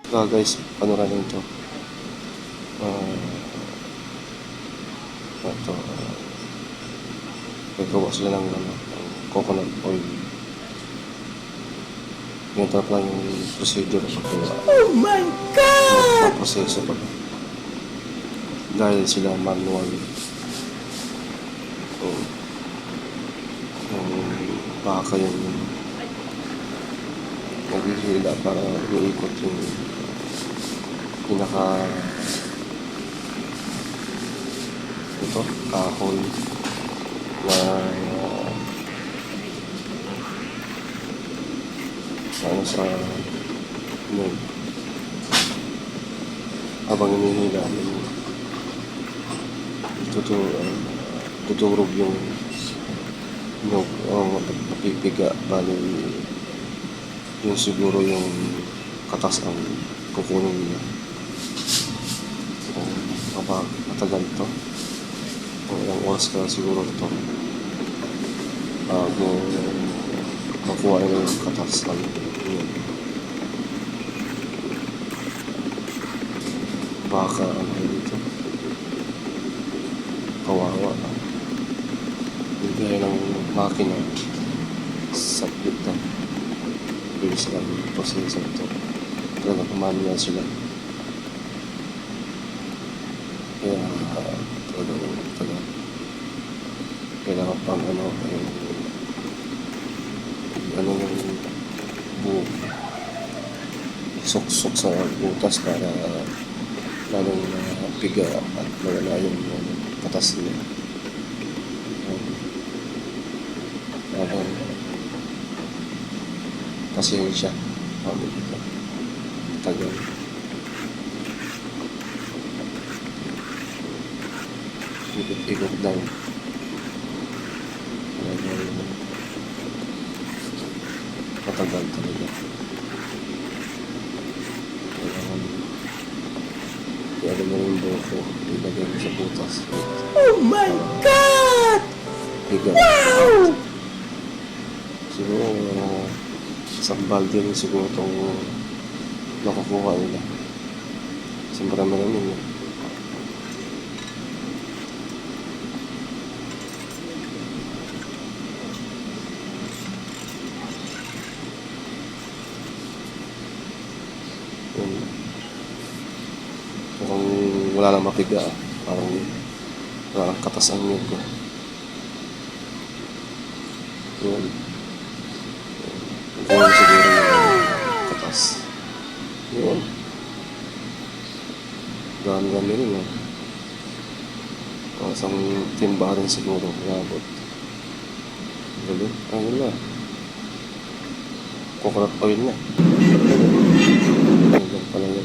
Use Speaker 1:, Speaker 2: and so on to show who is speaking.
Speaker 1: Guys, ano rin ito? Ah, ito, nagawa sila ng coconut oil. Ganito pa lang yung procedure sa paggawa.
Speaker 2: Oh my God!
Speaker 1: Proseso pa. Dahil sila manual. Yung baka yung naghihila para umiikot yung pinaka ito, kahoy na ano sa yun, habang hinihila tuturog yung nyug o napipiga, bali yun siguro yung katas ang kukunin nila. Matagal to, ilang oras ka siguro ito bago makuha yung katas ng yun. Baka ano dito, kawawa bigay ng makina sa pita. Bilis lang yung proseso ito, talaga manual sila, kaya talaga kailangan pang yung buhok suksok sa butas para lalong piga at mawala yung katas niya. Habang pasensya, tagal. Ikot-ikot lang. Matagal talaga. Kaya mo yung buko, ilagay mo sa butas.
Speaker 2: Oh my God!
Speaker 1: Higa.
Speaker 2: Wow!
Speaker 1: Siguro, isang balde rin siguro itong nakukuha nila. Kasi marami-rami yun. Mukhang wala lang mapiga, parang wala lang katas ang nyug ko. Yun. Kung siguro yung katas. Yun. Dami-dami rin isang timba rin siguro, yabot. Galing. Ayun na. Coconut oil na. Ganyan pala yun.